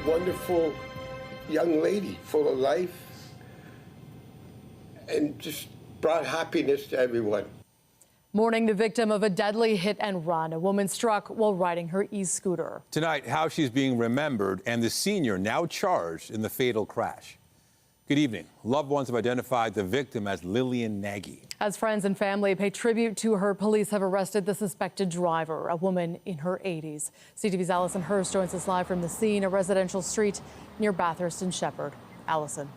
wonderful young lady, full of life, and just brought happiness to everyone. Mourning the victim of a deadly hit and run, a woman struck while riding her e-scooter. Tonight, how she's being remembered and the senior now charged in the fatal crash. Good evening. Loved ones have identified the victim as Lillian Nagy. As friends and family pay tribute to her, police have arrested the suspected driver, a woman in her 80s. CTV's Allison Hurst joins us live from the scene, a residential street near Bathurst and Sheppard. Allison.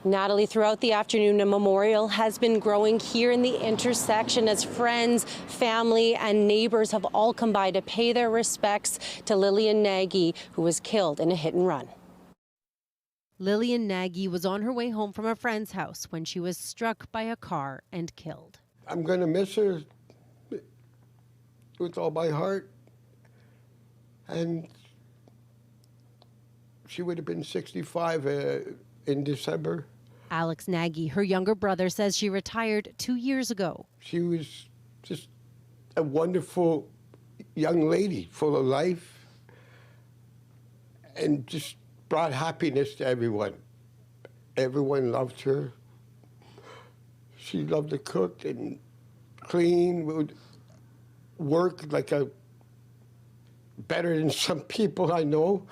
Natalie, throughout the afternoon, a memorial has been growing here in the intersection as friends, family and neighbors have all come by to pay their respects to Lillian Nagy, who was killed in a hit and run. Lillian Nagy was on her way home from a friend's house when she was struck by a car and killed. I'm going to miss her with all my heart. And she would have been 65 in December. Alex Nagy, her younger brother, says she retired 2 years ago. She was just a wonderful young lady, full of life, and just brought happiness to everyone. Everyone loved her. She loved to cook and clean, would work like better than some people I know.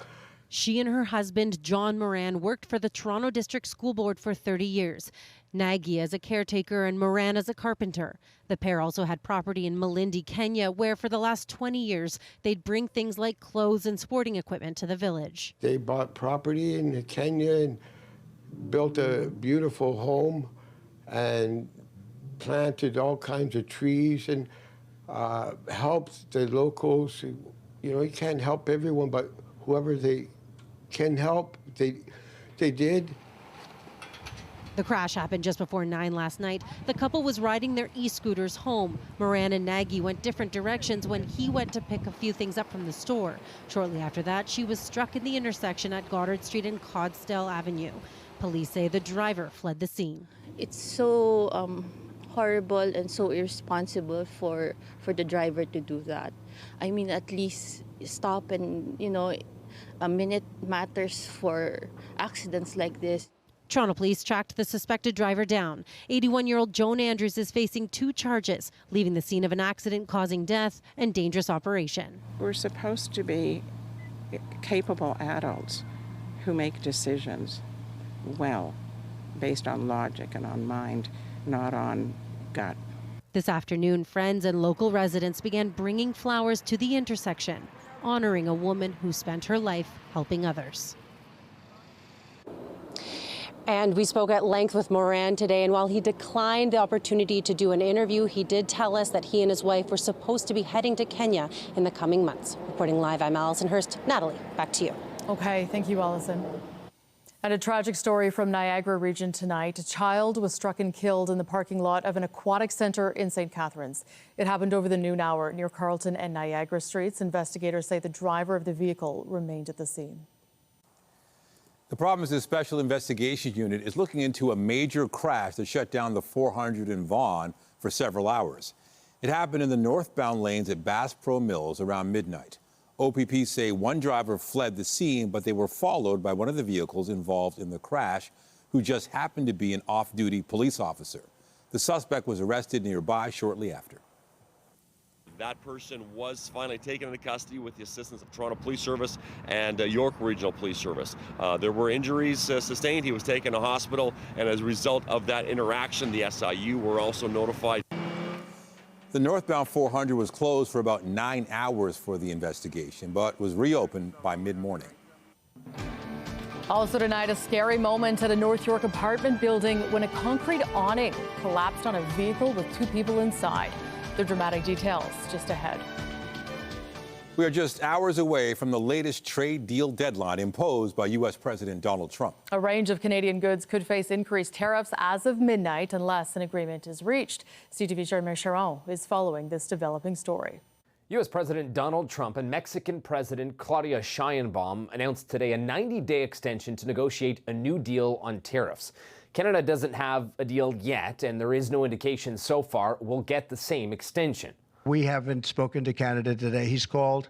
She and her husband, John Moran, worked for the Toronto District School Board for 30 years. Nagy as a caretaker and Moran as a carpenter. The pair also had property in Malindi, Kenya, where for the last 20 years, they'd bring things like clothes and sporting equipment to the village. They bought property in Kenya and built a beautiful home and planted all kinds of trees and helped the locals. You know, you can't help everyone, but whoever they can help, they did. The crash happened just before 9 last night. The couple was riding their e-scooters home. Moran and Nagy went different directions when he went to pick a few things up from the store. Shortly after that, she was struck in the intersection at Goddard Street and Codsell Avenue. Police say the driver fled the scene. It's so horrible and so irresponsible for the driver to do that. I mean, at least stop and, you know, a minute matters for accidents like this. Toronto police tracked the suspected driver down. 81-year-old Joan Andrews is facing 2 charges, leaving the scene of an accident causing death and dangerous operation. We're supposed to be capable adults who make decisions well, based on logic and on mind, not on gut. This afternoon, friends and local residents began bringing flowers to the intersection, honoring a woman who spent her life helping others. And we spoke at length with Moran today, and while he declined the opportunity to do an interview, he did tell us that he and his wife were supposed to be heading to Kenya in the coming months. Reporting live, I'm Allison Hurst. Natalie, back to you. Okay, thank you, Allison. And a tragic story from Niagara region tonight. A child was struck and killed in the parking lot of an aquatic center in St. Catharines. It happened over the noon hour near Carleton and Niagara Streets. Investigators say the driver of the vehicle remained at the scene. The problem is the Special Investigation Unit is looking into a major crash that shut down the 400 in Vaughan for several hours. It happened in the northbound lanes at Bass Pro Mills around midnight. OPP say one driver fled the scene, but they were followed by one of the vehicles involved in the crash, who just happened to be an off-duty police officer. The suspect was arrested nearby shortly after. That person was finally taken into custody with the assistance of Toronto Police Service and York Regional Police Service. There were injuries sustained. He was taken to hospital, and as a result of that interaction, the SIU were also notified. The northbound 400 was closed for about 9 hours for the investigation, but was reopened by mid-morning. Also tonight, a scary moment at a North York apartment building when a concrete awning collapsed on a vehicle with 2 people inside. The dramatic details just ahead. We are just hours away from the latest trade deal deadline imposed by U.S. President Donald Trump. A range of Canadian goods could face increased tariffs as of midnight unless an agreement is reached. CTV's Jeremy Charon is following this developing story. U.S. President Donald Trump and Mexican President Claudia Sheinbaum announced today a 90-day extension to negotiate a new deal on tariffs. Canada doesn't have a deal yet, and there is no indication so far we'll get the same extension. We haven't spoken to Canada today. He's called,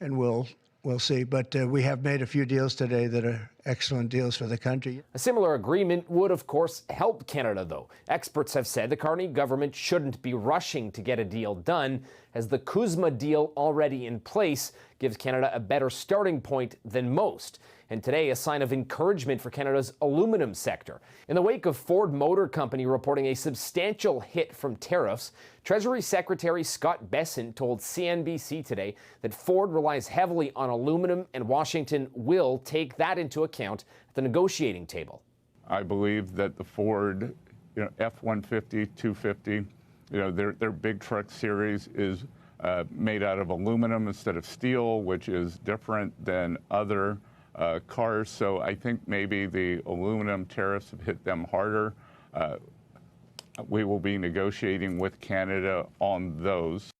and we'll we'll see. But we have made a few deals today that are excellent deals for the country. A similar agreement would, of course, help Canada, though. Experts have said the Carney government shouldn't be rushing to get a deal done, as the CUSMA deal already in place gives Canada a better starting point than most. And today, a sign of encouragement for Canada's aluminum sector. In the wake of Ford Motor Company reporting a substantial hit from tariffs, Treasury Secretary Scott Bessent told CNBC today that Ford relies heavily on aluminum and Washington will take that into account at the negotiating table. I believe that the Ford, F-150, 250, their big truck series is made out of aluminum instead of steel, which is different than other cars. So I think maybe the aluminum tariffs have hit them harder. We will be negotiating with Canada on those.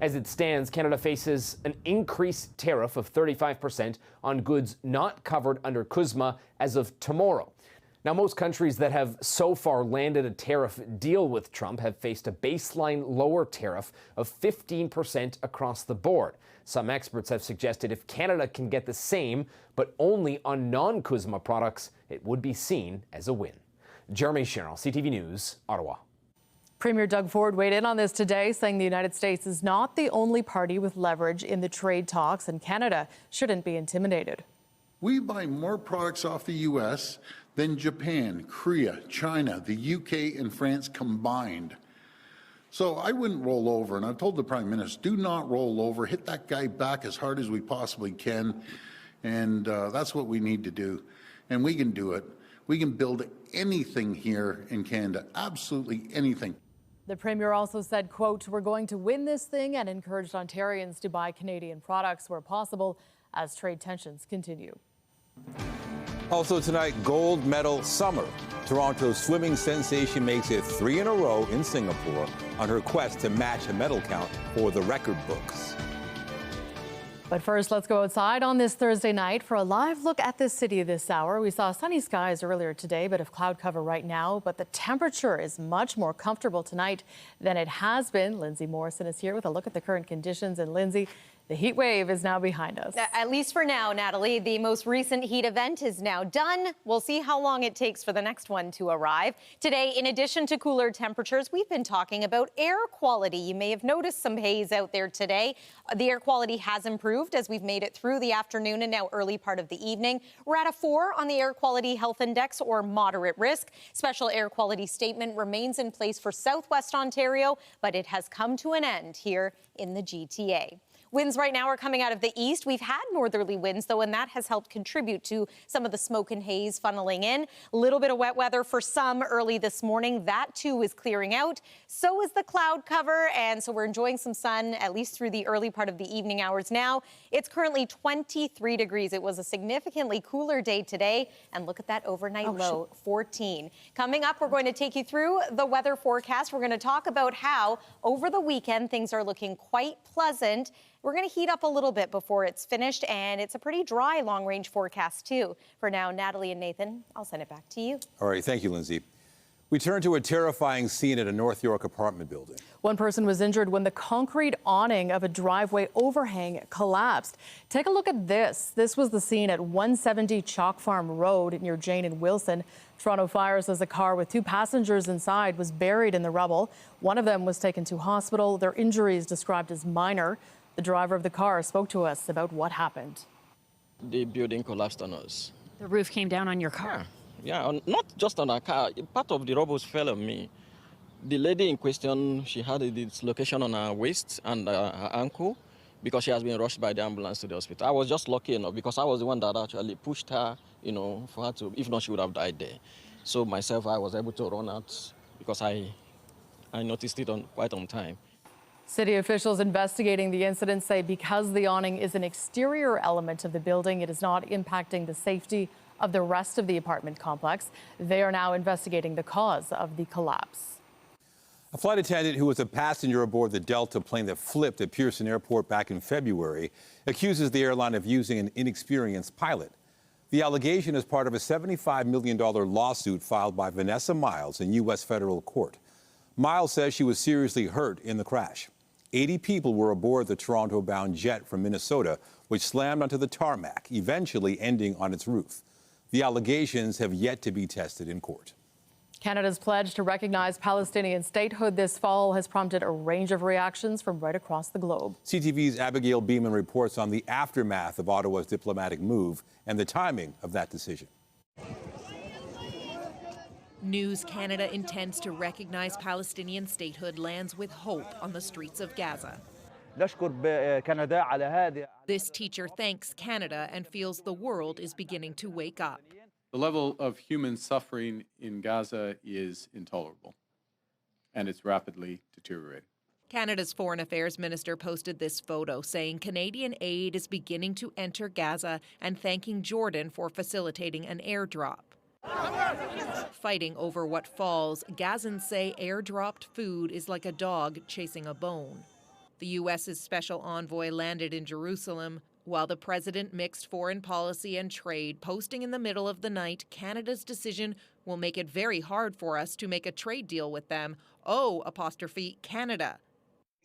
As it stands, Canada faces an increased tariff of 35% on goods not covered under CUSMA as of tomorrow. Now, most countries that have so far landed a tariff deal with Trump have faced a baseline lower tariff of 15% across the board. Some experts have suggested if Canada can get the same, but only on non-CUSMA products, it would be seen as a win. Jeremy Sherrill, CTV News, Ottawa. Premier Doug Ford weighed in on this today, saying the United States is not the only party with leverage in the trade talks, and Canada shouldn't be intimidated. We buy more products off the U.S. than Japan, Korea, China, the UK, and France combined. So I wouldn't roll over, and I've told the Prime Minister, do not roll over, hit that guy back as hard as we possibly can, and that's what we need to do. And we can do it. We can build anything here in Canada, absolutely anything. The Premier also said, quote, "We're going to win this thing," and encouraged Ontarians to buy Canadian products where possible as trade tensions continue. Also tonight, gold medal summer. Toronto's swimming sensation makes it 3 in a row in Singapore on her quest to match a medal count for the record books. But first, let's go outside on this Thursday night for a live look at the city this hour. We saw sunny skies earlier today, bit of cloud cover right now, but the temperature is much more comfortable tonight than it has been. Lindsay Morrison is here with a look at the current conditions. And Lindsay, the heat wave is now behind us. At least for now, Natalie. The most recent heat event is now done. We'll see how long it takes for the next one to arrive. Today, in addition to cooler temperatures, we've been talking about air quality. You may have noticed some haze out there today. The air quality has improved as we've made it through the afternoon and now early part of the evening. We're at a 4 on the Air Quality Health Index, or moderate risk. Special air quality statement remains in place for Southwest Ontario, but it has come to an end here in the GTA. Winds right now are coming out of the east. We've had northerly winds, though, and that has helped contribute to some of the smoke and haze funneling in. A little bit of wet weather for some early this morning. That, too, is clearing out. So is the cloud cover, and so we're enjoying some sun, at least through the early part of the evening hours now. It's currently 23 degrees. It was a significantly cooler day today, and look at that overnight low, 14. Coming up, we're going to take you through the weather forecast. We're going to talk about how, over the weekend, things are looking quite pleasant. We're going to heat up a little bit before it's finished, and it's a pretty dry long-range forecast, too. For now, Natalie and Nathan, I'll send it back to you. All right, thank you, Lindsay. We turn to a terrifying scene at a North York apartment building. One person was injured when the concrete awning of a driveway overhang collapsed. Take a look at this. This was the scene at 170 Chalk Farm Road near Jane and Wilson. Toronto Fire says a car with 2 passengers inside was buried in the rubble. One of them was taken to hospital. Their injuries described as minor. The driver of the car spoke to us about what happened. The building collapsed on us. The roof came down on your car? Yeah, not just on our car. Part of the rubble fell on me. The lady in question, she had a dislocation on her waist and her ankle because she has been rushed by the ambulance to the hospital. I was just lucky enough because I was the one that actually pushed her, for her to, if not, she would have died there. So myself, I was able to run out because I noticed it quite on time. City officials investigating the incident say because the awning is an exterior element of the building, it is not impacting the safety of the rest of the apartment complex. They are now investigating the cause of the collapse. A flight attendant who was a passenger aboard the Delta plane that flipped at Pearson Airport back in February accuses the airline of using an inexperienced pilot. The allegation is part of a $75 million lawsuit filed by Vanessa Miles in U.S. federal court. Miles says she was seriously hurt in the crash. 80 people were aboard the Toronto-bound jet from Minnesota, which slammed onto the tarmac, eventually ending on its roof. The allegations have yet to be tested in court. Canada's pledge to recognize Palestinian statehood this fall has prompted a range of reactions from right across the globe. CTV's Abigail Beeman reports on the aftermath of Ottawa's diplomatic move and the timing of that decision. News Canada intends to recognize Palestinian statehood lands with hope on the streets of Gaza. This teacher thanks Canada and feels the world is beginning to wake up. The level of human suffering in Gaza is intolerable, and it's rapidly deteriorating. Canada's Foreign Affairs Minister posted this photo saying Canadian aid is beginning to enter Gaza and thanking Jordan for facilitating an airdrop. Fighting over what falls, Gazans say airdropped food is like a dog chasing a bone. The U.S.'s special envoy landed in Jerusalem, while the president mixed foreign policy and trade, posting in the middle of the night, Canada's decision will make it very hard for us to make a trade deal with them. Oh, apostrophe, Canada.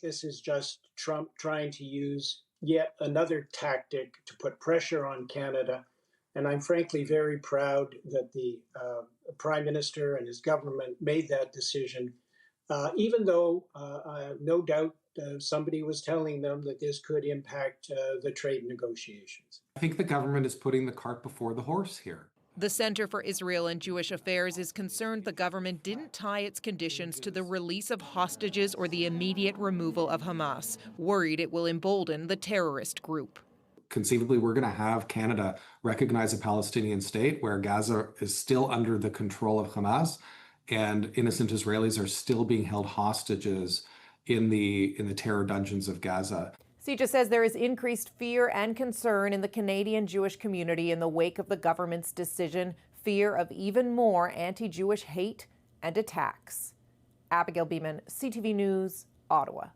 This is just Trump trying to use yet another tactic to put pressure on Canada. And I'm frankly very proud that the Prime Minister and his government made that decision, even though no doubt somebody was telling them that this could impact the trade negotiations. I think the government is putting the cart before the horse here. The Center for Israel and Jewish Affairs is concerned the government didn't tie its conditions to the release of hostages or the immediate removal of Hamas, worried it will embolden the terrorist group. Conceivably, we're going to have Canada recognize a Palestinian state where Gaza is still under the control of Hamas and innocent Israelis are still being held hostages in the terror dungeons of Gaza. CEJA says there is increased fear and concern in the Canadian Jewish community in the wake of the government's decision, fear of even more anti-Jewish hate and attacks. Abigail Beeman, CTV News, Ottawa.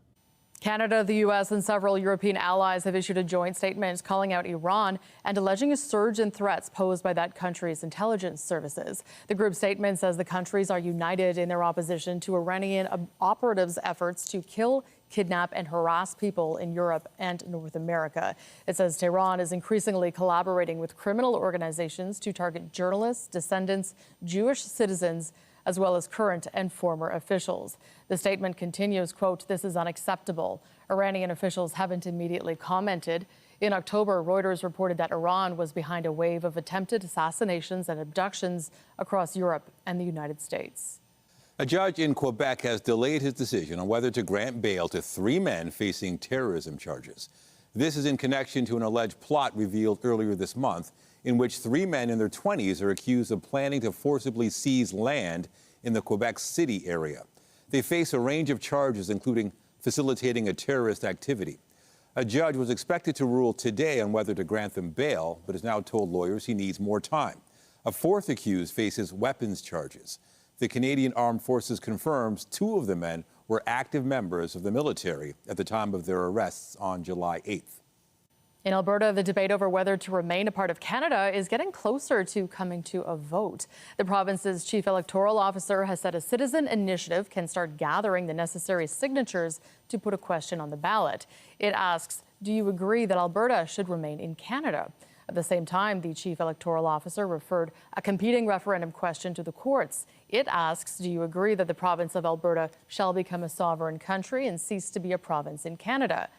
Canada, the U.S. and several European allies have issued a joint statement calling out Iran and alleging a surge in threats posed by that country's intelligence services. The group statement says the countries are united in their opposition to Iranian operatives' efforts to kill, kidnap and harass people in Europe and North America. It says Tehran is increasingly collaborating with criminal organizations to target journalists, descendants, Jewish citizens, as well as current and former officials. The statement continues, quote, "This is unacceptable." Iranian officials haven't immediately commented. In October, Reuters reported that Iran was behind a wave of attempted assassinations and abductions across Europe and the United States. A judge in Quebec has delayed his decision on whether to grant bail to 3 men facing terrorism charges. This is in connection to an alleged plot revealed earlier this month in which 3 men in their 20s are accused of planning to forcibly seize land in the Quebec City area. They face a range of charges, including facilitating a terrorist activity. A judge was expected to rule today on whether to grant them bail, but has now told lawyers he needs more time. A 4th accused faces weapons charges. The Canadian Armed Forces confirms 2 of the men were active members of the military at the time of their arrests on July 8th. In Alberta, the debate over whether to remain a part of Canada is getting closer to coming to a vote. The province's chief electoral officer has said a citizen initiative can start gathering the necessary signatures to put a question on the ballot. It asks, do you agree that Alberta should remain in Canada? At the same time, the chief electoral officer referred a competing referendum question to the courts. It asks, do you agree that the province of Alberta shall become a sovereign country and cease to be a province in Canada?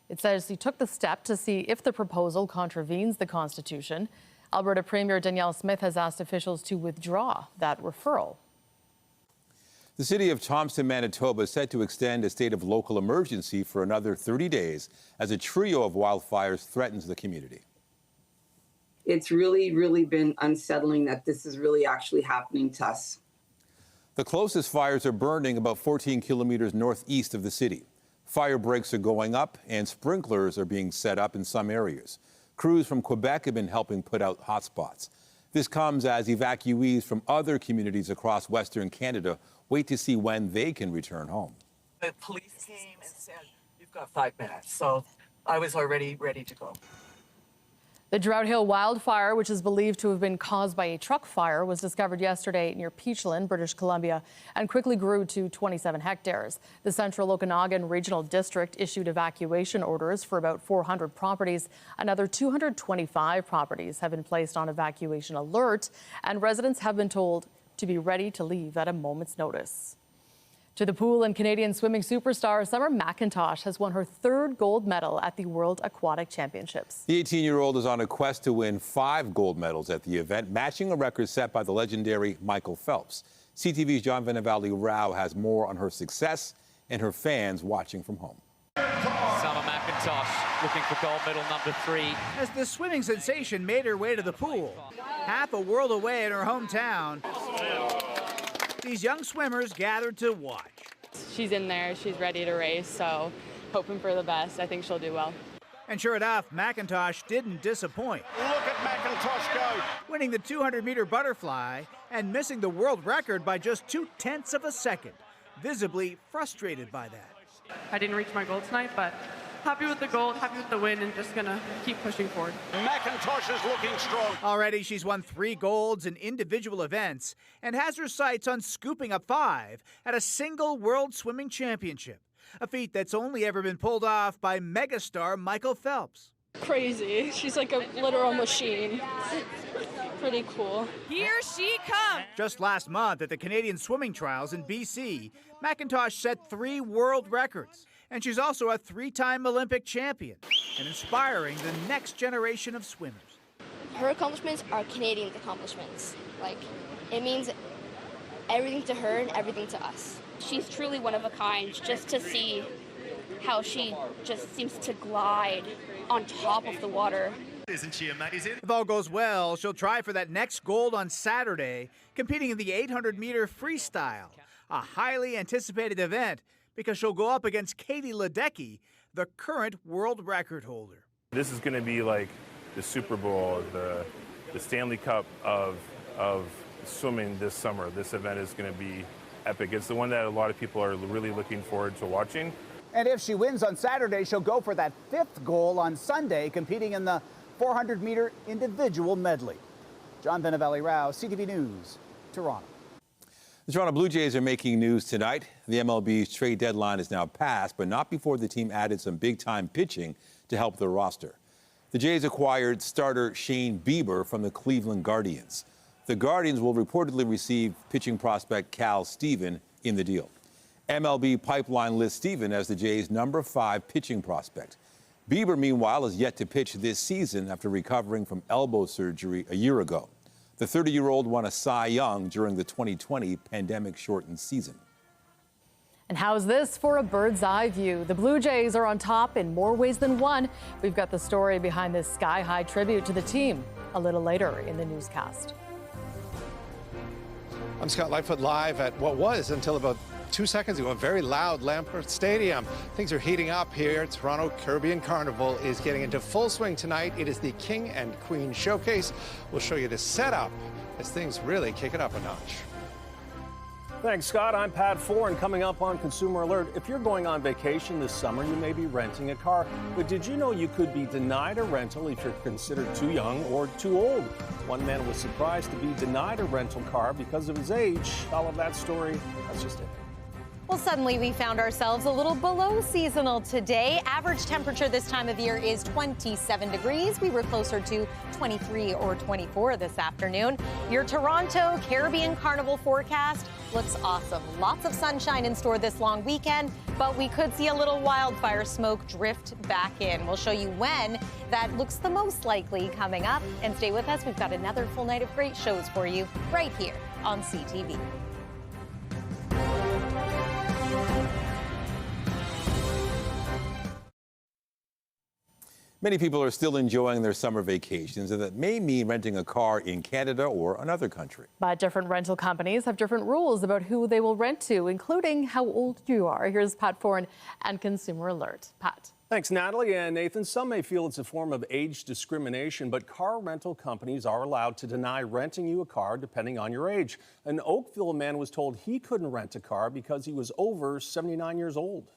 It says he took the step to see if the proposal contravenes the Constitution. Alberta Premier Danielle Smith has asked officials to withdraw that referral. The city of Thompson, Manitoba is set to extend a state of local emergency for another 30 days as a trio of wildfires threatens the community. It's really been unsettling that this is really actually happening to us. The closest fires are burning about 14 kilometers northeast of the city. Fire breaks are going up and sprinklers are being set up in some areas. Crews from Quebec have been helping put out hotspots. This comes as evacuees from other communities across Western Canada wait to see when they can return home. The police came and said, you've got 5 minutes. So I was already ready to go. The Drought Hill wildfire, which is believed to have been caused by a truck fire, was discovered yesterday near Peachland, British Columbia, and quickly grew to 27 hectares. The Central Okanagan Regional District issued evacuation orders for about 400 properties. Another 225 properties have been placed on evacuation alert, and residents have been told to be ready to leave at a moment's notice. To the pool, and Canadian swimming superstar Summer McIntosh has won her third gold medal at the World Aquatic Championships. The 18-year-old is on a quest to win 5 gold medals at the event, matching a record set by the legendary Michael Phelps. CTV's John Venevali Rao has more on her success and her fans watching from home. Summer McIntosh looking for gold medal number 3. As the swimming sensation made her way to the pool, half a world away in her hometown, these young swimmers gathered to watch. She's in there, she's ready to race, so hoping for the best. I think she'll do well. And sure enough, McIntosh didn't disappoint. Look at McIntosh go. Winning the 200-meter butterfly and missing the world record by just 0.2 of a second. Visibly frustrated by that. I didn't reach my goal tonight, but happy with the gold, happy with the win, and just gonna keep pushing forward. McIntosh is looking strong. Already she's won 3 golds in individual events and has her sights on scooping up 5 at a single World Swimming Championship, a feat that's only ever been pulled off by megastar Michael Phelps. Crazy. She's like a literal machine. Pretty cool. Here she comes. Just last month at the Canadian Swimming Trials in BC, McIntosh set 3 world records. And she's also a 3-time Olympic champion and inspiring the next generation of swimmers. Her accomplishments are Canadian accomplishments. Like, it means everything to her and everything to us. She's truly one of a kind, just to see how she just seems to glide on top of the water. Isn't she amazing? If all goes well, she'll try for that next gold on Saturday, competing in the 800-meter freestyle, a highly anticipated event because she'll go up against Katie Ledecky, the current world record holder. This is going to be like the Super Bowl, the Stanley Cup of swimming this summer. This event is going to be epic. It's the one that a lot of people are really looking forward to watching. And if she wins on Saturday, she'll go for that 5th goal on Sunday, competing in the 400-meter individual medley. John Venevali Rao, CTV News, Toronto. The Toronto Blue Jays are making news tonight. The MLB's trade deadline is now passed, but not before the team added some big-time pitching to help their roster. The Jays acquired starter Shane Bieber from the Cleveland Guardians. The Guardians will reportedly receive pitching prospect Cal Steven in the deal. MLB Pipeline lists Steven as the Jays' number 5 pitching prospect. Bieber, meanwhile, is yet to pitch this season after recovering from elbow surgery a year ago. The 30-year-old won a Cy Young during the 2020 pandemic-shortened season. And how's this for a bird's eye view? The Blue Jays are on top in more ways than one. We've got the story behind this sky-high tribute to the team a little later in the newscast. I'm Scott Lightfoot live at what was, until about 2 seconds ago, a very loud Lampert Stadium. Things are heating up here. Toronto Caribbean Carnival is getting into full swing tonight. It is the King and Queen Showcase. We'll show you the setup as things really kick it up a notch. Thanks, Scott. I'm Pat Four, and coming up on Consumer Alert, if you're going on vacation this summer, you may be renting a car. But did you know you could be denied a rental if you're considered too young or too old? One man was surprised to be denied a rental car because of his age. All of that story, that's just it. Well, suddenly we found ourselves a little below seasonal today. Average temperature this time of year is 27 degrees. We were closer to 23 or 24 this afternoon. Your Toronto Caribbean Carnival forecast looks awesome. Lots of sunshine in store this long weekend, but we could see a little wildfire smoke drift back in. We'll show you when that looks the most likely coming up. And stay with us. We've got another full night of great shows for you right here on CTV. Many people are still enjoying their summer vacations, and that may mean renting a car in Canada or another country. But different rental companies have different rules about who they will rent to, including how old you are. Here's Pat Foran and Consumer Alert. Pat. Thanks, Natalie and Nathan. Some may feel it's a form of age discrimination, but car rental companies are allowed to deny renting you a car depending on your age. An Oakville man was told he couldn't rent a car because he was over 79 years old.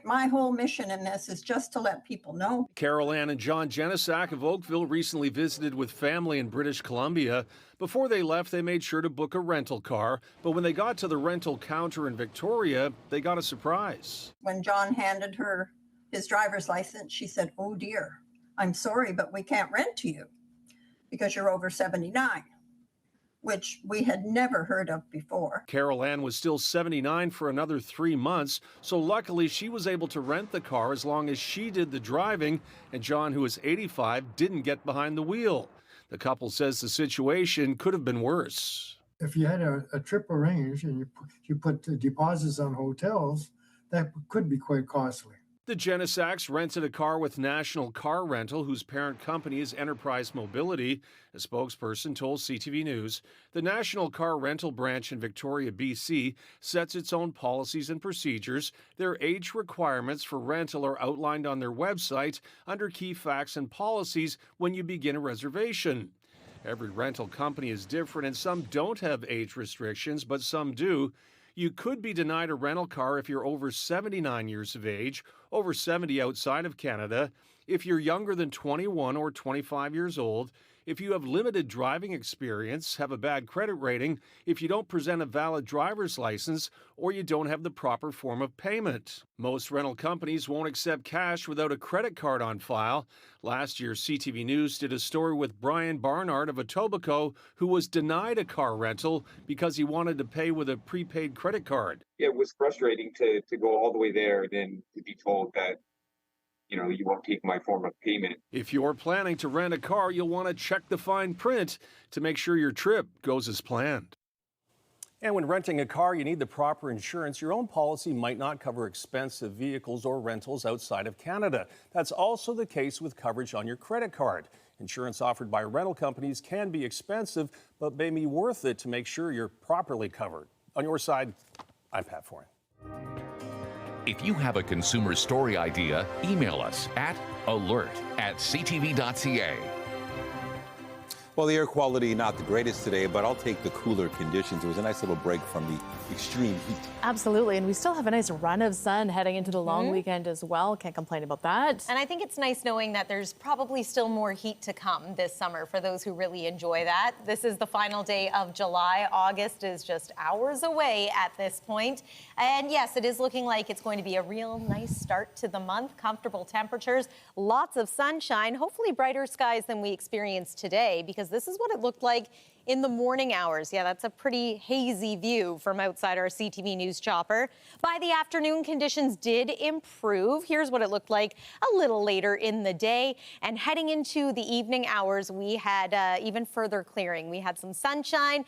My whole mission in this is just to let people know. Carol Ann and John Jenisak of Oakville recently visited with family in British Columbia. Before they left, they made sure to book a rental car. But when they got to the rental counter in Victoria, they got a surprise. When John handed her his driver's license, she said, "Oh dear, I'm sorry, but we can't rent to you because you're over 79. Which we had never heard of before. Carol Ann was still 79 for another 3 months, so luckily she was able to rent the car as long as she did the driving, and John, who is 85, didn't get behind the wheel. The couple says the situation could have been worse. If you had a trip arranged and you put the deposits on hotels, that could be quite costly. The Jenisaks rented a car with National Car Rental, whose parent company is Enterprise Mobility. A spokesperson told CTV News the National Car Rental branch in Victoria, BC, sets its own policies and procedures. Their age requirements for rental are outlined on their website under key facts and policies when you begin a reservation. Every rental company is different, and some don't have age restrictions, but some do. You could be denied a rental car if you're over 79 years of age, over 70 outside of Canada, if you're younger than 21 or 25 years old, if you have limited driving experience, have a bad credit rating, if you don't present a valid driver's license, or you don't have the proper form of payment. Most rental companies won't accept cash without a credit card on file. Last year, CTV News did a story with Brian Barnard of Etobicoke, who was denied a car rental because he wanted to pay with a prepaid credit card. It was frustrating to go all the way there and then to be told that, you won't take my form of payment. If you're planning to rent a car, you'll want to check the fine print to make sure your trip goes as planned. And when renting a car, you need the proper insurance. Your own policy might not cover expensive vehicles or rentals outside of Canada. That's also the case with coverage on your credit card. Insurance offered by rental companies can be expensive, but may be worth it to make sure you're properly covered. On your side, I'm Pat Foran. If you have a consumer story idea, email us at alert@ctv.ca. Well, the air quality not the greatest today, but I'll take the cooler conditions. It was a nice little break from the extreme heat. Absolutely, and we still have a nice run of sun heading into the long weekend as well. Can't complain about that. And I think it's nice knowing that there's probably still more heat to come this summer for those who really enjoy that. This is the final day of July. August is just hours away at this point. And yes, it is looking like it's going to be a real nice start to the month. Comfortable temperatures, lots of sunshine, hopefully brighter skies than we experienced today, because this is what it looked like in the morning hours. Yeah, that's a pretty hazy view from outside our CTV News chopper. By the afternoon, conditions did improve. Here's what it looked like a little later in the day. And heading into the evening hours, we had even further clearing. We had some sunshine,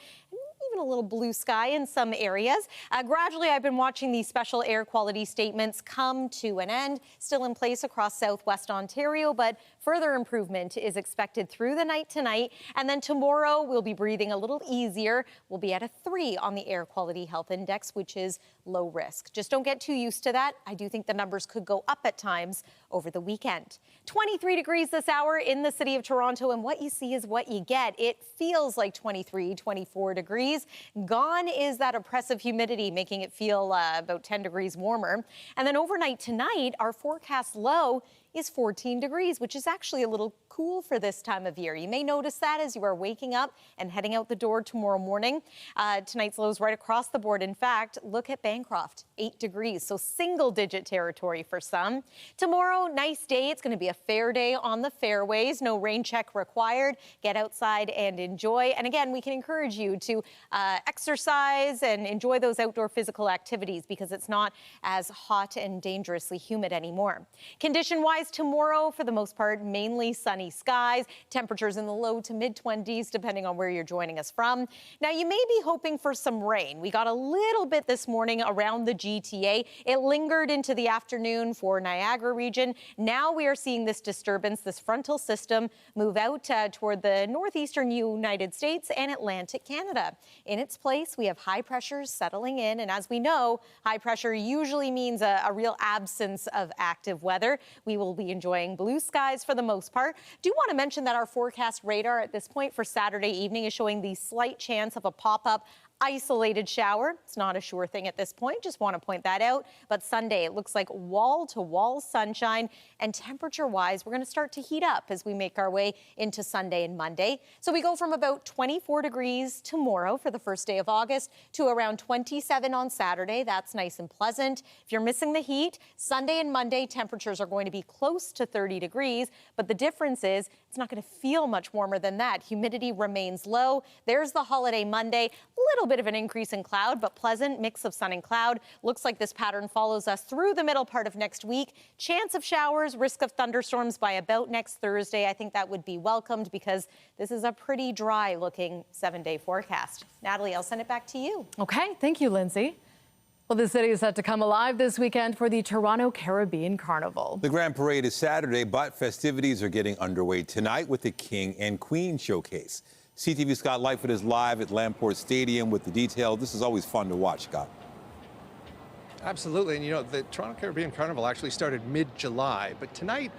even a little blue sky in some areas. Gradually, I've been watching these special air quality statements come to an end, still in place across southwest Ontario, but further improvement is expected through the night tonight. And then tomorrow, we'll be breathing a little easier. We'll be at a 3 on the Air Quality Health Index, which is low risk. Just don't get too used to that. I do think the numbers could go up at times over the weekend. 23 degrees this hour in the city of Toronto, and what you see is what you get. It feels like 23, 24 degrees. Gone is that oppressive humidity, making it feel about 10 degrees warmer. And then overnight tonight, our forecast low is 14 degrees, which is actually a little cool for this time of year. You may notice that as you are waking up and heading out the door tomorrow morning. Tonight's lows right across the board. In fact, look at Bancroft, 8 degrees, so single-digit territory for some. Tomorrow, nice day. It's going to be a fair day on the fairways. No rain check required. Get outside and enjoy. And again, we can encourage you to exercise and enjoy those outdoor physical activities because it's not as hot and dangerously humid anymore. Condition-wise, tomorrow, for the most part, mainly sunny skies, temperatures in the low to mid-20s, depending on where you're joining us from. Now, you may be hoping for some rain. We got a little bit this morning around the GTA. It lingered into the afternoon for Niagara region. Now we are seeing this disturbance, this frontal system, move out toward the northeastern United States and Atlantic Canada. In its place, we have high pressures settling in, and as we know, high pressure usually means a real absence of active weather. We will be enjoying blue skies for the most part. Do want to mention that our forecast radar at this point for Saturday evening is showing the slight chance of a pop-up isolated shower. It's not a sure thing at this point, just want to point that out. But Sunday, it looks like wall-to-wall sunshine, and temperature-wise, we're going to start to heat up as we make our way into Sunday and Monday. So we go from about 24 degrees tomorrow for the first day of August to around 27 on Saturday. That's nice and pleasant. If you're missing the heat, Sunday and Monday temperatures are going to be close to 30 degrees, but the difference is it's not going to feel much warmer than that. Humidity remains low. There's the holiday Monday. Little bit of an increase in cloud, but pleasant mix of sun and cloud. Looks like this pattern follows us through the middle part of next week. Chance of showers, risk of thunderstorms by about next Thursday. I think that would be welcomed because this is a pretty dry looking 7-day forecast. Natalie, I'll send it back to you. Okay, thank you, Lindsay. Well, the city is set to come alive this weekend for the Toronto Caribbean Carnival. The Grand Parade is Saturday, but festivities are getting underway tonight with the King and Queen Showcase. CTV Scott Lightfoot is live at Lamport Stadium with the detail. This is always fun to watch, Scott. Absolutely, and you know, the Toronto Caribbean Carnival actually started mid-July, but tonight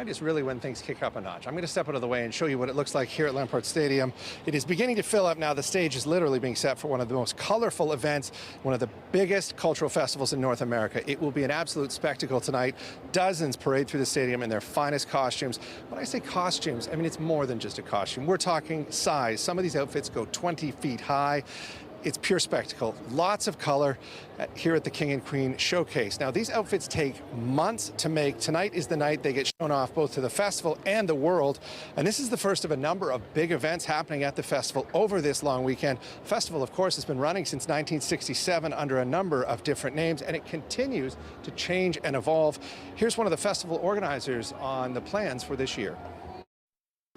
is really when things kick up a notch. I'm going to step out of the way and show you what it looks like here at Lamport Stadium. It is beginning to fill up now. The stage is literally being set for one of the most colorful events, one of the biggest cultural festivals in North America. It will be an absolute spectacle tonight. Dozens parade through the stadium in their finest costumes. When I say costumes, I mean it's more than just a costume. We're talking size. Some of these outfits go 20 feet high. It's pure spectacle. Lots of color here at the King and Queen Showcase. Now, these outfits take months to make. Tonight is the night they get shown off both to the festival and the world. And this is the first of a number of big events happening at the festival over this long weekend. The festival, of course, has been running since 1967 under a number of different names, and it continues to change and evolve. Here's one of the festival organizers on the plans for this year.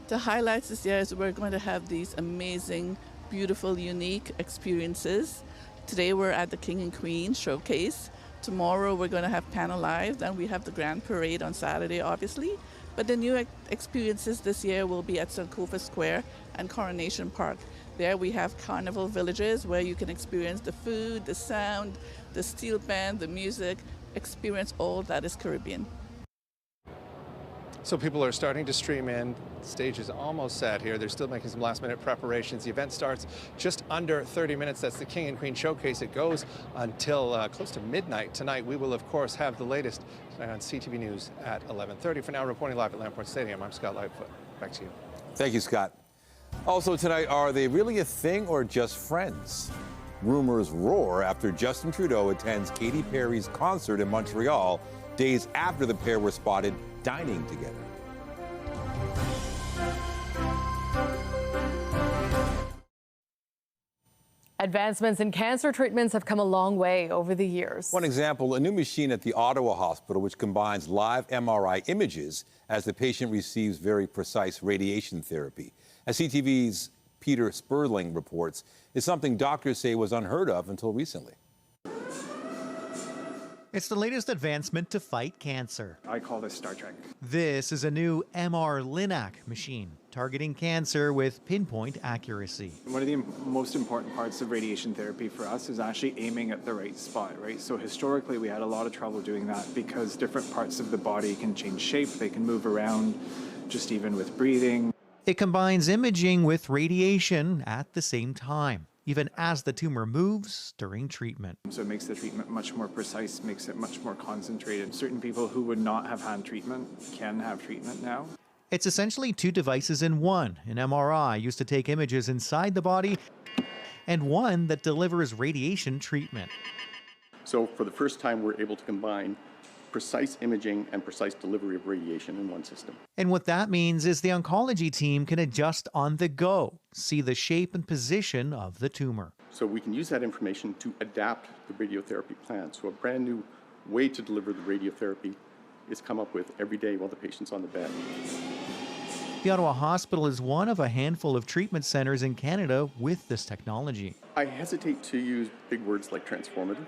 The highlights this year is we're going to have these amazing, beautiful, unique experiences. Today we're at the King and Queen Showcase. Tomorrow we're going to have Panel Live. Then we have the Grand Parade on Saturday, obviously. But the new experiences this year will be at Sankofa Square and Coronation Park. There we have Carnival villages where you can experience the food, the sound, the steel band, the music, experience all that is Caribbean. So people are starting to stream in. The stage is almost set here. They're still making some last-minute preparations. The event starts just under 30 minutes. That's the King and Queen Showcase. It goes until close to midnight tonight. We will, of course, have the latest tonight on CTV News at 11:30. For now, reporting live at Lamport Stadium, I'm Scott Lightfoot. Back to you. Thank you, Scott. Also tonight, are they really a thing or just friends? Rumors roar after Justin Trudeau attends Katy Perry's concert in Montreal days after the pair were spotted dining together. Advancements in cancer treatments have come a long way over the years. One example, a new machine at the Ottawa Hospital which combines live MRI images as the patient receives very precise radiation therapy. As CTV's Peter Sperling reports, is something doctors say was unheard of until recently. It's the latest advancement to fight cancer. I call this Star Trek. This is a new MR-Linac machine targeting cancer with pinpoint accuracy. One of the most important parts of radiation therapy for us is actually aiming at the right spot, right? So historically we had a lot of trouble doing that because different parts of the body can change shape, they can move around, just even with breathing. It combines imaging with radiation at the same time, even as the tumor moves during treatment. So it makes the treatment much more precise, makes it much more concentrated. Certain people who would not have had treatment can have treatment now. It's essentially two devices in one, an MRI used to take images inside the body, and one that delivers radiation treatment. So for the first time, we're able to combine precise imaging and precise delivery of radiation in one system. And what that means is the oncology team can adjust on the go, see the shape and position of the tumor. So we can use that information to adapt the radiotherapy plan. So a brand new way to deliver the radiotherapy is come up with every day while the patient's on the bed. The Ottawa Hospital is one of a handful of treatment centers in Canada with this technology. I hesitate to use big words like transformative,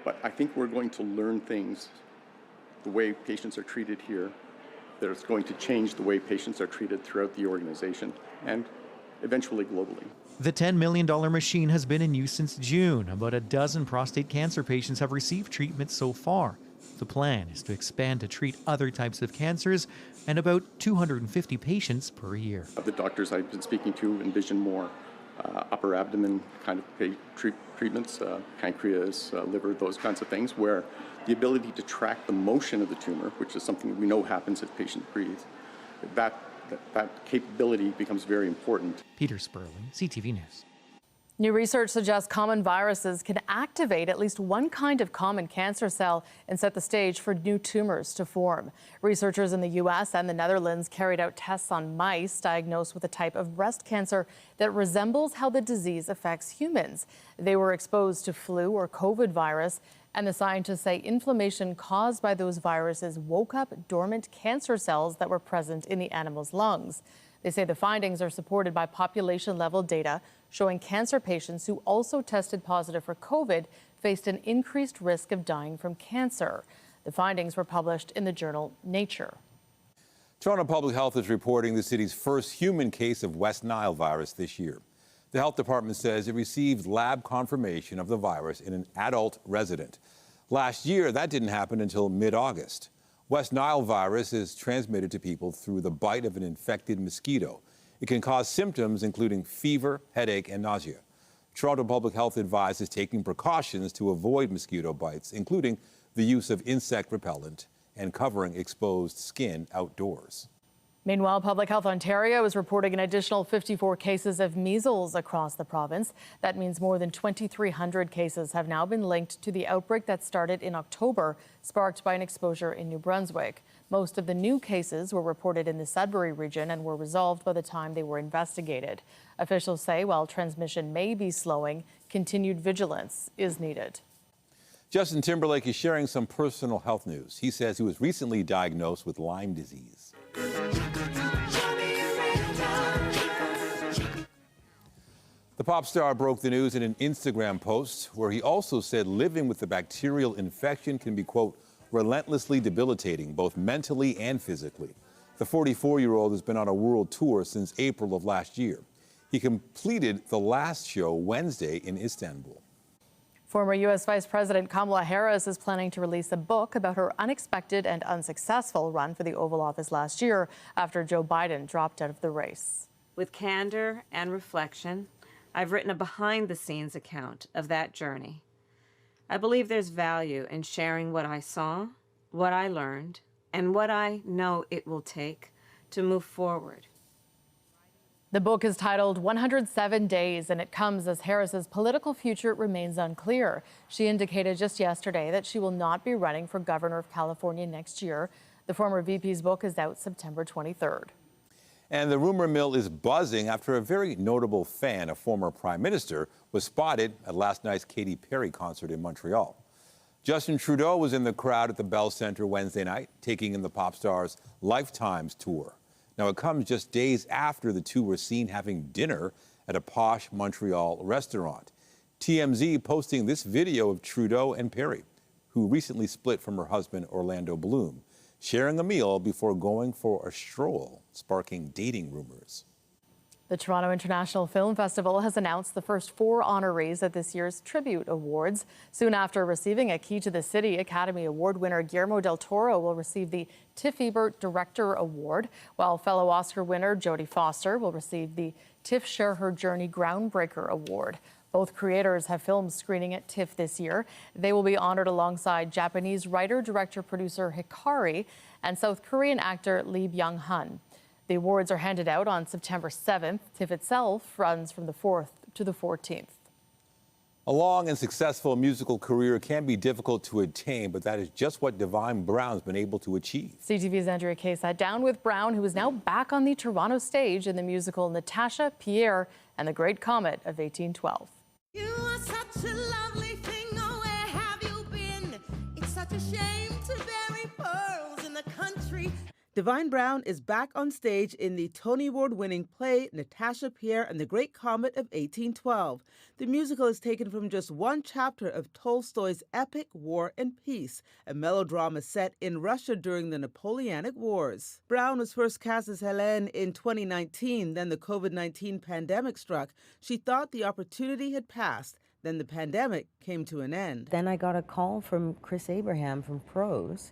but I think we're going to learn things, the way patients are treated here, that is going to change the way patients are treated throughout the organization and eventually globally. The $10 million machine has been in use since June. About a dozen prostate cancer patients have received treatment so far. The plan is to expand to treat other types of cancers and about 250 patients per year. The doctors I've been speaking to envision more upper abdomen kind of treatments, pancreas, liver, those kinds of things, where the ability to track the motion of the tumor, which is something we know happens as patients breathe, that capability becomes very important. Peter Sperling, CTV News. New research suggests common viruses can activate at least one kind of common cancer cell and set the stage for new tumors to form. Researchers in the U.S. and the Netherlands carried out tests on mice diagnosed with a type of breast cancer that resembles how the disease affects humans. They were exposed to flu or COVID virus, and the scientists say inflammation caused by those viruses woke up dormant cancer cells that were present in the animal's lungs. They say the findings are supported by population-level data showing cancer patients who also tested positive for COVID faced an increased risk of dying from cancer. The findings were published in the journal Nature. Toronto Public Health is reporting the city's first human case of West Nile virus this year. The health department says it received lab confirmation of the virus in an adult resident. Last year, that didn't happen until mid-August. West Nile virus is transmitted to people through the bite of an infected mosquito. It can cause symptoms including fever, headache, and nausea. Toronto Public Health advises taking precautions to avoid mosquito bites, including the use of insect repellent and covering exposed skin outdoors. Meanwhile, Public Health Ontario is reporting an additional 54 cases of measles across the province. That means more than 2,300 cases have now been linked to the outbreak that started in October, sparked by an exposure in New Brunswick. Most of the new cases were reported in the Sudbury region and were resolved by the time they were investigated. Officials say while transmission may be slowing, continued vigilance is needed. Justin Timberlake is sharing some personal health news. He says he was recently diagnosed with Lyme disease. The pop star broke the news in an Instagram post where he also said living with the bacterial infection can be, quote, relentlessly debilitating, both mentally and physically. The 44-year-old has been on a world tour since April of last year. He completed the last show Wednesday in Istanbul. Former U.S. Vice President Kamala Harris is planning to release a book about her unexpected and unsuccessful run for the Oval Office last year after Joe Biden dropped out of the race. With candor and reflection, I've written a behind-the-scenes account of that journey. I believe there's value in sharing what I saw, what I learned, and what I know it will take to move forward. The book is titled 107 Days, and it comes as Harris's political future remains unclear. She indicated just yesterday that she will not be running for governor of California next year. The former VP's book is out September 23rd. And the rumor mill is buzzing after a very notable fan, a former prime minister, was spotted at last night's Katy Perry concert in Montreal. Justin Trudeau was in the crowd at the Bell Centre Wednesday night, taking in the pop star's Lifetimes tour. Now, it comes just days after the two were seen having dinner at a posh Montreal restaurant. TMZ posting this video of Trudeau and Perry, who recently split from her husband Orlando Bloom, sharing a meal before going for a stroll, sparking dating rumors. The Toronto International Film Festival has announced the first 4 honorees at this year's Tribute Awards. Soon after receiving a Key to the City Academy Award winner Guillermo del Toro will receive the TIFF Director Award, while fellow Oscar winner Jodie Foster will receive the TIFF Share Her Journey Groundbreaker Award. Both creators have films screening at TIFF this year. They will be honored alongside Japanese writer, director, producer Hikari and South Korean actor Lee Byung-hun. The awards are handed out on September 7th. TIFF itself runs from the 4th to the 14th. A long and successful musical career can be difficult to attain, but that is just what Divine Brown's been able to achieve. CTV's Andrea Kay sat down with Brown, who is now back on the Toronto stage in the musical Natasha, Pierre, and the Great Comet of 1812. You are such a lovely thing, oh, where have you been? It's such a shame to bury pearls in the country. Divine Brown is back on stage in the Tony Award-winning play Natasha, Pierre, and the Great Comet of 1812. The musical is taken from just one chapter of Tolstoy's epic War and Peace, a melodrama set in Russia during the Napoleonic Wars. Brown was first cast as Helene in 2019. Then the COVID-19 pandemic struck. She thought the opportunity had passed. Then the pandemic came to an end. Then I got a call from Chris Abraham from Prose.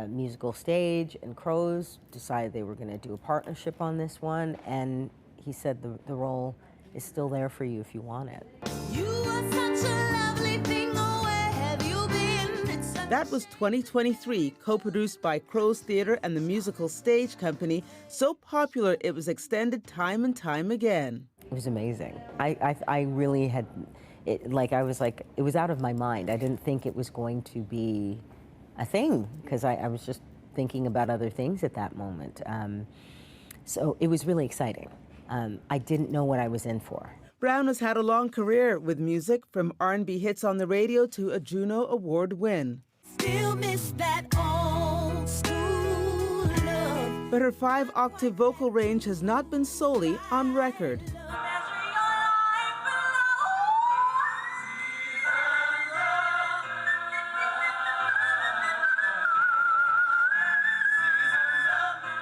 Musical Stage and Crows decided they were going to do a partnership on this one, and he said the role is still there for you if you want it. You are such a lovely thing, oh, where have you been? It's such That was 2023, co-produced by Crow's Theatre and the Musical Stage Company, so popular it was extended time and time again. It was amazing. I really had, it was out of my mind. I didn't think it was going to be a thing because I was just thinking about other things at that moment. So it was really exciting. I didn't know what I was in for. Brown has had a long career with music, from R&B hits on the radio to a Juno Award win. still miss that old school love. But her 5-octave vocal range has not been solely on record.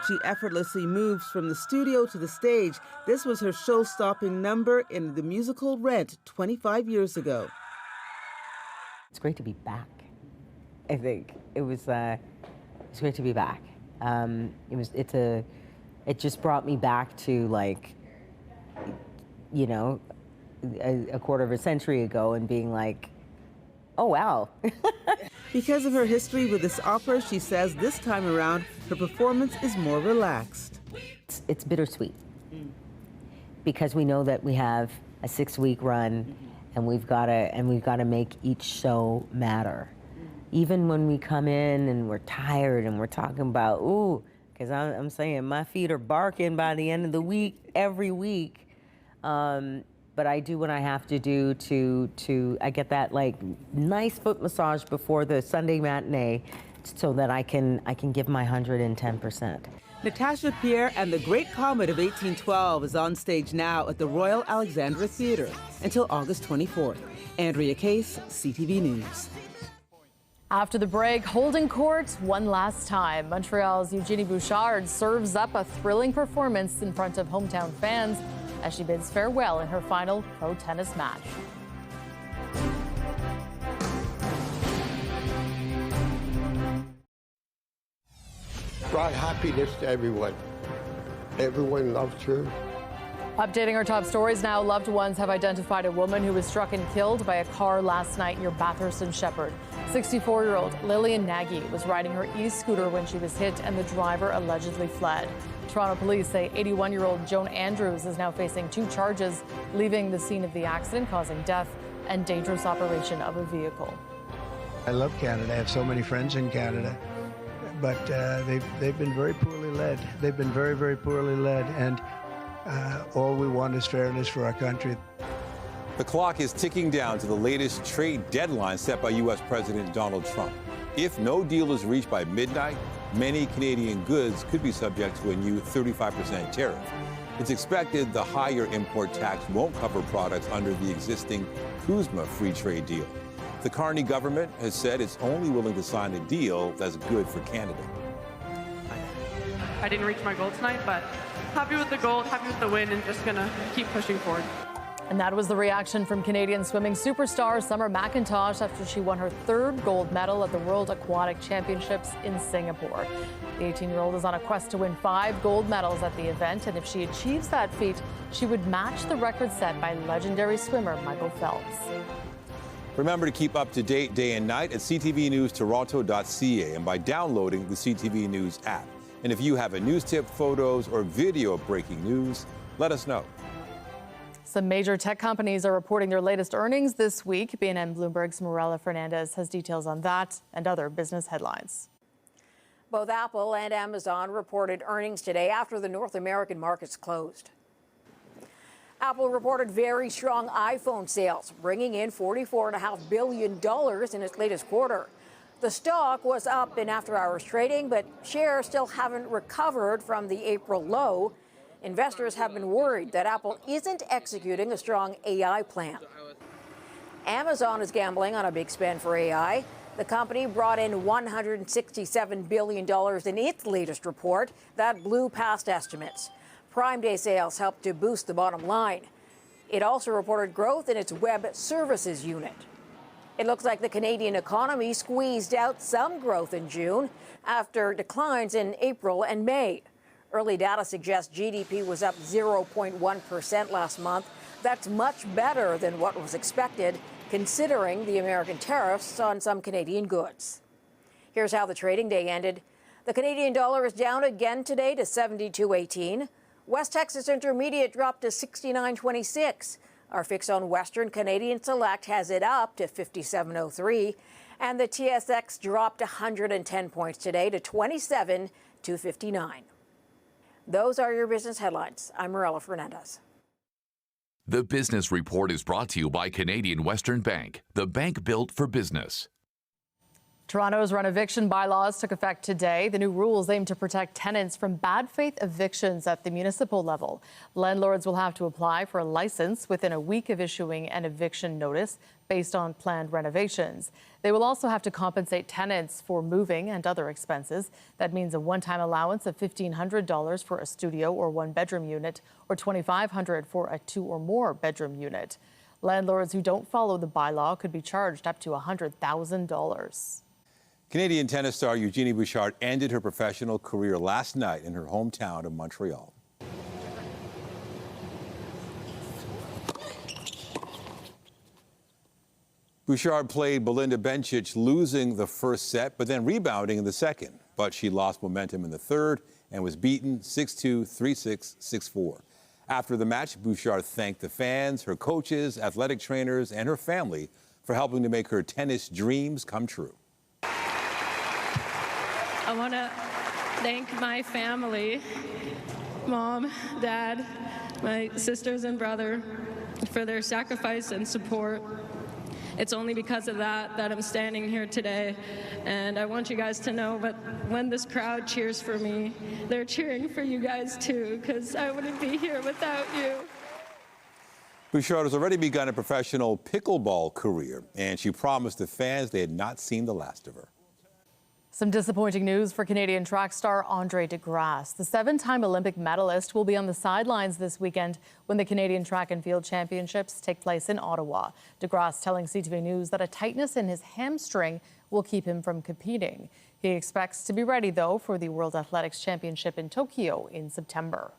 She effortlessly moves from the studio to the stage. This was her show-stopping number in the musical Rent 25 years ago. It's great to be back. I think it's great to be back. It just brought me back to, like, you know, a quarter of a century ago and being like, oh wow. Because of her history with this opera, she says this time around her performance is more relaxed. It's bittersweet because we know that we have a 6-week run, and we've got to make each show matter. Even when we come in and we're tired and we're talking about because I'm saying my feet are barking by the end of the week every week. But I do what I have to do I get that like nice foot massage before the Sunday matinee so that I can give my 110%. Natasha Pierre and the Great Comet of 1812 is on stage now at the Royal Alexandra Theatre until August 24th. Andrea Case, CTV News. After the break, holding court one last time. Montreal's Eugenie Bouchard serves up a thrilling performance in front of hometown fans as she bids farewell in her final pro tennis match. Brought happiness to everyone. Everyone loved her. Updating our top stories now, loved ones have identified a woman who was struck and killed by a car last night near Bathurst and Sheppard. 64-year-old Lillian Nagy was riding her e-scooter when she was hit, and the driver allegedly fled. Toronto police say 81-year-old Joan Andrews is now facing 2 charges, leaving the scene of the accident, causing death and dangerous operation of a vehicle. I love Canada. I have so many friends in Canada, but they've been very poorly led. They've been very, very poorly led, and all we want is fairness for our country. The clock is ticking down to the latest trade deadline set by U.S. President Donald Trump. If no deal is reached by midnight, many Canadian goods could be subject to a new 35% tariff. It's expected the higher import tax won't cover products under the existing CUSMA free trade deal. The Carney government has said it's only willing to sign a deal that's good for Canada. I didn't reach my goal tonight, but happy with the goal, happy with the win, and just gonna keep pushing forward. And that was the reaction from Canadian swimming superstar Summer McIntosh after she won her 3rd gold medal at the World Aquatic Championships in Singapore. The 18-year-old is on a quest to win 5 gold medals at the event, and if she achieves that feat, she would match the record set by legendary swimmer Michael Phelps. Remember to keep up to date day and night at ctvnewstoronto.ca and by downloading the CTV News app. And if you have a news tip, photos, or video of breaking news, let us know. Some major tech companies are reporting their latest earnings this week. BNN Bloomberg's Morella Fernandez has details on that and other business headlines. Both Apple and Amazon reported earnings today after the North American markets closed. Apple reported very strong iPhone sales, bringing in $44.5 billion in its latest quarter. The stock was up in after-hours trading, but shares still haven't recovered from the April low. Investors have been worried that Apple isn't executing a strong AI plan. Amazon is gambling on a big spend for AI. The company brought in $167 billion in its latest report. That blew past estimates. Prime Day sales helped to boost the bottom line. It also reported growth in its web services unit. It looks like the Canadian economy squeezed out some growth in June after declines in April and May. Early data suggests GDP was up 0.1% last month. That's much better than what was expected, considering the American tariffs on some Canadian goods. Here's how the trading day ended. The Canadian dollar is down again today to 72.18. West Texas Intermediate dropped to 69.26. Our fix on Western Canadian Select has it up to 57.03. And the TSX dropped 110 points today to 27,259. Those are your business headlines. I'm Morella Fernandez. The Business Report is brought to you by Canadian Western Bank, the bank built for business. Toronto's rent eviction bylaws took effect today. The new rules aim to protect tenants from bad faith evictions at the municipal level. Landlords will have to apply for a license within a week of issuing an eviction notice based on planned renovations. They will also have to compensate tenants for moving and other expenses. That means a one-time allowance of $1,500 for a studio or one-bedroom unit, or $2,500 for a two or more bedroom unit. Landlords who don't follow the bylaw could be charged up to $100,000. Canadian tennis star Eugenie Bouchard ended her professional career last night in her hometown of Montreal. Bouchard played Belinda Bencic, losing the first set, but then rebounding in the second. But she lost momentum in the third and was beaten 6-2, 3-6, 6-4. After the match, Bouchard thanked the fans, her coaches, athletic trainers, and her family for helping to make her tennis dreams come true. I want to thank my family, mom, dad, my sisters and brother, for their sacrifice and support. It's only because of that I'm standing here today. And I want you guys to know that when this crowd cheers for me, they're cheering for you guys too, because I wouldn't be here without you. Bouchard has already begun a professional pickleball career, and she promised the fans they had not seen the last of her. Some disappointing news for Canadian track star Andre de Grasse. The seven-time Olympic medalist will be on the sidelines this weekend when the Canadian Track and Field Championships take place in Ottawa. De Grasse telling CTV News that a tightness in his hamstring will keep him from competing. He expects to be ready, though, for the World Athletics Championship in Tokyo in September.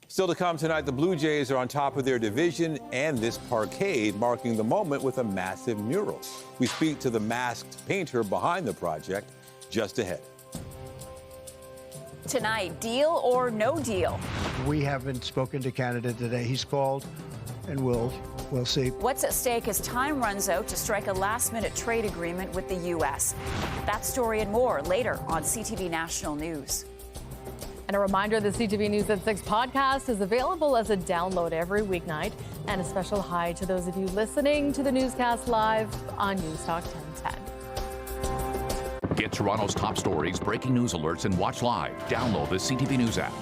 Still to come tonight, the Blue Jays are on top of their division and this parkade marking the moment with a massive mural. We speak to the masked painter behind the project just ahead. Tonight, deal or no deal? We haven't spoken to Canada today. He's called, and we'll see. What's at stake as time runs out to strike a last-minute trade agreement with the U.S.? That story and more later on CTV National News. And a reminder, the CTV News at 6 podcast is available as a download every weeknight. And a special hi to those of you listening to the newscast live on News Talk 1010. Get Toronto's top stories, breaking news alerts, and watch live. Download the CTV News app.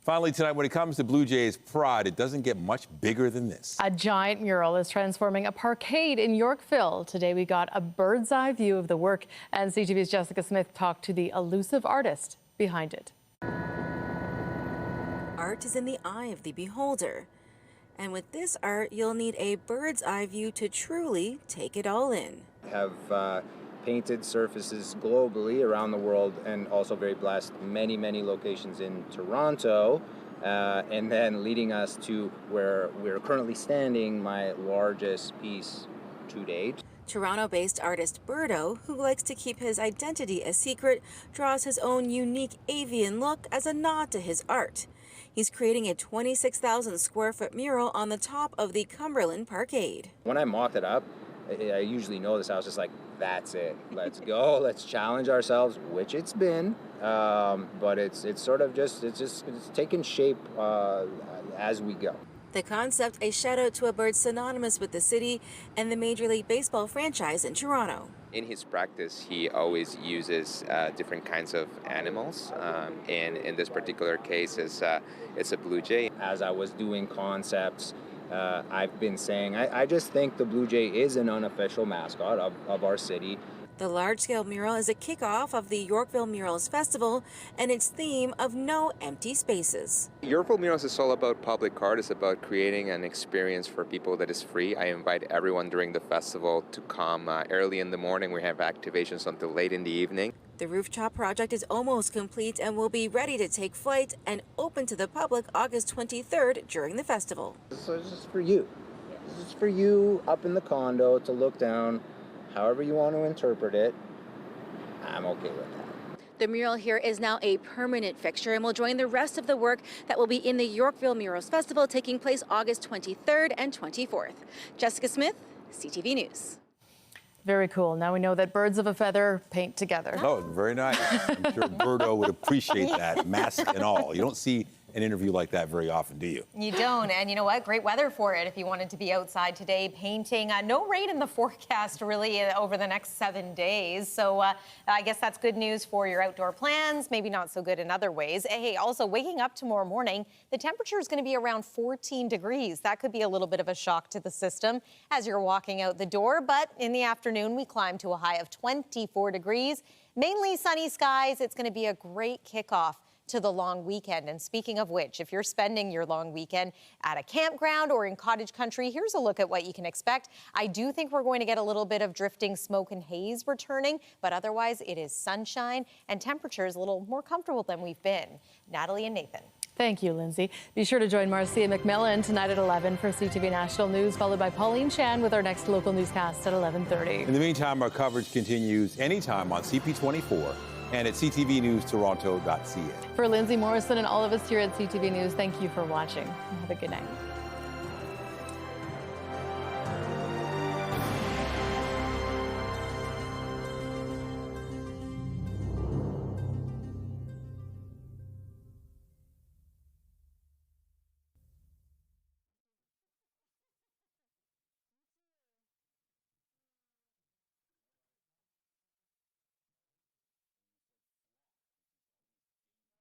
Finally tonight, when it comes to Blue Jays pride, it doesn't get much bigger than this. A giant mural is transforming a parkade in Yorkville. Today we got a bird's eye view of the work, and CTV's Jessica Smith talked to the elusive artist behind it. Art is in the eye of the beholder. And with this art, you'll need a bird's eye view to truly take it all in. Have painted surfaces globally around the world, and also very blessed many locations in Toronto, and then leading us to where we're currently standing, my largest piece to date. Toronto-based artist Birdo, who likes to keep his identity a secret, draws his own unique avian look as a nod to his art. He's creating a 26,000 square foot mural on the top of the Cumberland Parkade. When I mocked it up, I usually know this, I was just like, that's it, let's go, let's challenge ourselves, which it's been, but it's sort of just, it's taken shape as we go. The concept, a shout out to a bird synonymous with the city and the Major League Baseball franchise in Toronto. In his practice, he always uses different kinds of animals, and in this particular case, it's a blue jay. As I was doing concepts, I've been saying, I just think the blue jay is an unofficial mascot of our city. The large-scale mural is a kickoff of the Yorkville Murals Festival and its theme of no empty spaces. Yorkville Murals is all about public art. It's about creating an experience for people that is free. I invite everyone during the festival to come early in the morning. We have activations until late in the evening. The rooftop project is almost complete and will be ready to take flight and open to the public August 23rd during the festival. So this is for you. This is for you up in the condo to look down, however you want to interpret it. I'm okay with that. The mural here is now a permanent fixture and will join the rest of the work that will be in the Yorkville Murals Festival taking place August 23rd and 24th. Jessica Smith, CTV News. Very cool. Now we know that birds of a feather paint together. Oh, very nice. I'm sure Birdo would appreciate that, mask and all. You don't see an interview like that very often, do you? You don't, and you know what? Great weather for it if you wanted to be outside today painting. No rain in the forecast really over the next 7 days, so I guess that's good news for your outdoor plans, maybe not so good in other ways. Hey, also waking up tomorrow morning, the temperature is going to be around 14 degrees. That could be a little bit of a shock to the system as you're walking out the door, but in the afternoon we climb to a high of 24 degrees. Mainly sunny skies. It's going to be a great kickoff to the long weekend. And speaking of which, if you're spending your long weekend at a campground or in cottage country, here's a look at what you can expect. I do think we're going to get a little bit of drifting smoke and haze returning, but otherwise it is sunshine and temperatures a little more comfortable than we've been. Natalie and Nathan. Thank you, Lindsay. Be sure to join Marcia McMillan tonight at 11 for CTV National News, followed by Pauline Chan with our next local newscast at 11:30. In the meantime, our coverage continues anytime on CP24 and at ctvnewstoronto.ca. For Lindsay Morrison and all of us here at CTV News, thank you for watching. Have a good night.